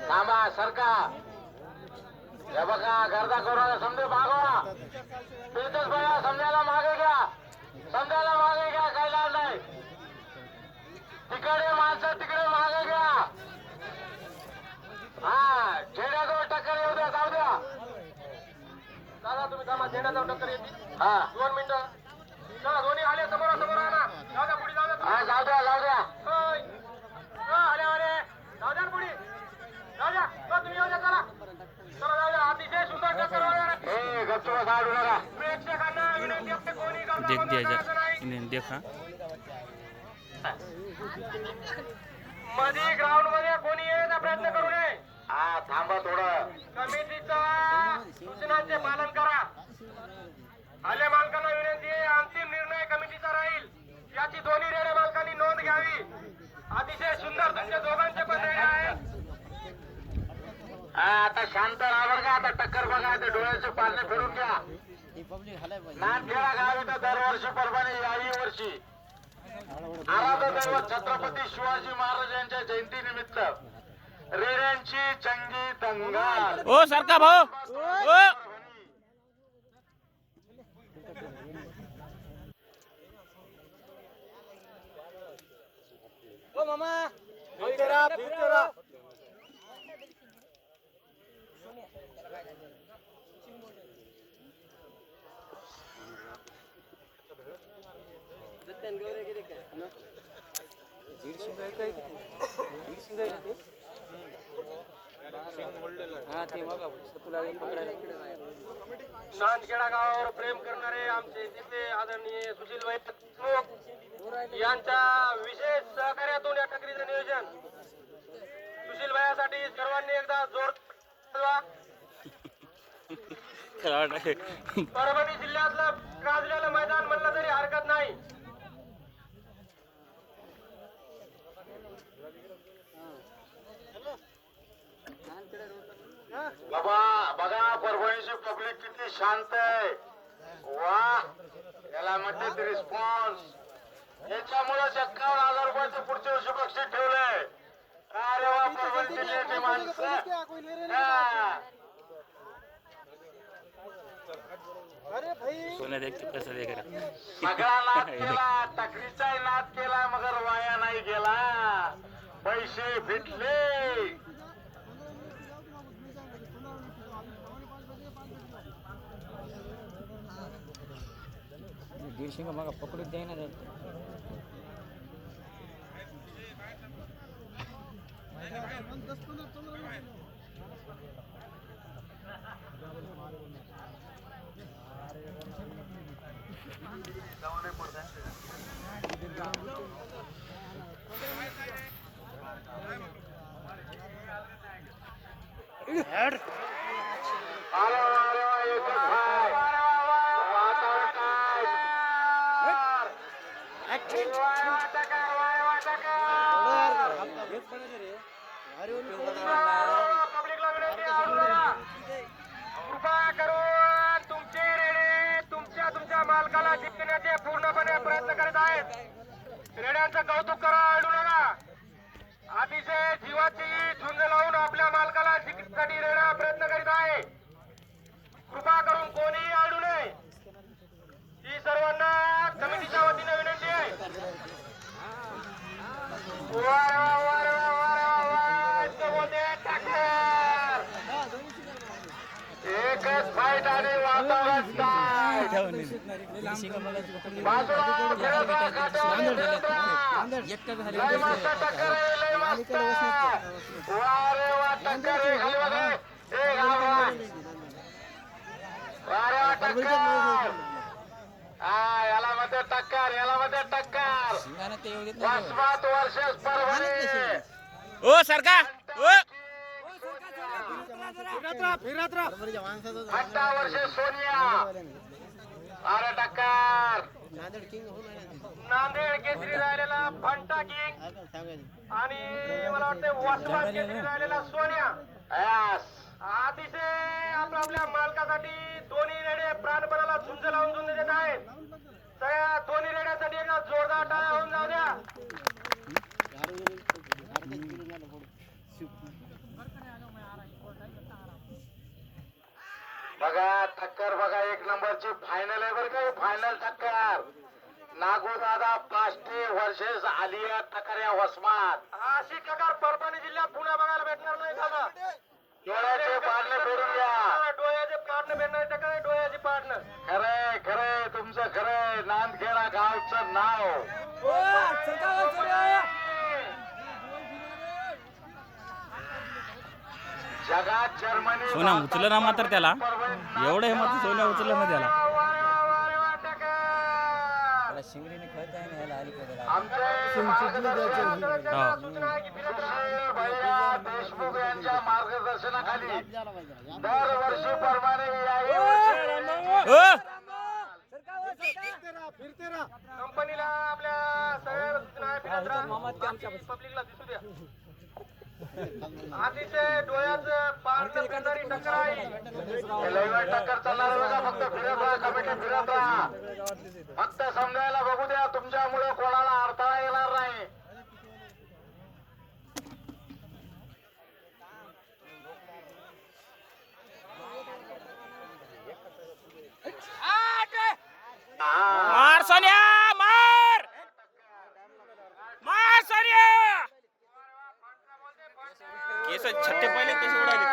थांबा सरका हे बघा गर्दा करू समजे मागवा तेजस भैया समजायला मागे घ्या काही लाभ नाही तिकडे माणसं तिकडे मागे घ्या हा झेंड्याजवळ टक्कर येऊ द्या जाऊ द्या दादा तुम्ही थांबा झेंड्याजवळ टक्कर येते हा 2 मिनिटं चला दोन्ही आले समोर आणा जाऊ द्या पुढे जाऊ द्या जाऊ द्या आले जाऊ द्या पुढे जाऊ द्या तुम्ही येऊ द्या चला जाऊ द्या अतिशय सुंदर टक्कर ए गच्चूला काढू नका प्रेक्षकांना विनंती असते कोणी देख दिया जा इन्हें देखा मध्ये ग्राउंड मध्ये कोणी येण्याचा प्रयत्न करू नये हा थांबा थोडं कमिटीच्या सूचनांचे पालन करा आल्या मालकांना विनंती आहे अंतिम निर्णय कमिटीचा राहील याची दोन्ही रेड्या मालकांनी नोंद घ्यावी अतिशय सुंदर तुमच्या दोघांचे पण रेड्या आहेत आता शांत राहा बरं का आता टक्कर बघा ते डोळ्याचे पारणे फिरून घ्या नाथखेडा गाव इथं दरवर्षी परभणी याही वर्षी आराध्य दैवत छत्रपती शिवाजी महाराज यांच्या जयंती निमित्त रेड्यांची चंगी दंगाल ओ सरका भाऊ ओ मामा फिरते रहा नांदखेडा गावावर प्रेम करणारे आमचे जिल्हे आदरणीय सुशीलभाई देशमुख यांच्या विशेष सहकार्यातून या टकरीचं नियोजन सुशीलभाईसाठी सर्वांनी एकदा जोर परभणी जिल्ह्यातलं गाजलेलं मैदान म्हणलं तरी हरकत नाही बाबा बघा परभणीची पब्लिक किती शांत आहे वा याला म्हणते रिस्पॉन्स याच्यामुळे 51,000 रुपयाचं पुढच्या वर्षी बक्षीस ठेवलंय अरे वा परभणी जिल्ह्याची माणसं सोने देख तो कैसा देख रहा सगळा नाद केला टकरीचाही नाद केला मगर वाया नाही गेला पैसे भेटले दीडशे का मग पकडून द्याय ना कृपा करून तुमचे रेडे तुमच्या मालकाला जिंकण्याचे पूर्णपणे प्रयत्न करीत आहेत रेड्यांचं कौतुक करा अडू नका अतिशय जीवाची झुंज लावून आपल्या मालकाला जिंकण्यासाठी रेड्या प्रयत्न करीत आहे कृपा करून कोणीही अडू नये ही सर्वांना कमिटीच्या वतीने विनंती आहे एकच फाईट आणि वातावरण याला मध्ये टक्कर वसमत वर्षेस परभणी ओ सरका ओ 18 वर्षे सोनिया अरे टक्कर नांदेड केसरी राहिलेला फंटा किंग आणि मला वाटतं वसमत केसरी राहिलेला सोनिया अतिशय आपल्या मालकासाठी दोन्ही रेडे प्राणपणाला झुंज लावून देत आहेत सगळ्या दोन्ही रेड्यासाठी एकदा जोर टाळ्या होऊन जाऊ द्या. बघा ठक्कर बघा, एक नंबरची फायनल आहे बरं का, फायनल ठक्कर. नागू दादा पाष्टे वर्षेस आलिया ठक्कर वसमात. अशी ठक्कर परभणी जिल्ह्यात पुण्या बघायला भेटणार नाही दादा. डोळ्याचे पाडणे फेडून घ्या. डोळ्याचे पाडणे भेटणार टक्कर, डोळ्याची पाडणं. खरंय खरंय तुमचं खरंय. नांदखेडा गावचं नाव. जगात जर्मनी सोन्या उचलं ना मात्र त्याला, एवढं हे मात्र सोन्या उचललं ना त्याला. शिंगडीने खेळत आहे ना, ह्याला आली पाहिजे. देशमुख यांच्या मार्गदर्शनाखाली दरवर्षी प्रमाणे कंपनीला आपल्या सगळ्या पब्लिकला दिसू द्या. अतिशय डोळ्याचं पाहणं करणारी टक्कर आहे. टक्कर चालणार बघा, फक्त फिरत राहा, कमिटी फिरत राहा. फक्त समजायला बघू द्या, तुमच्यामुळे कोणाला अडथळा येणार नाही. मार सोन्या, मार मार सोन्या. केस छट्टे पहिले कसे उडाले.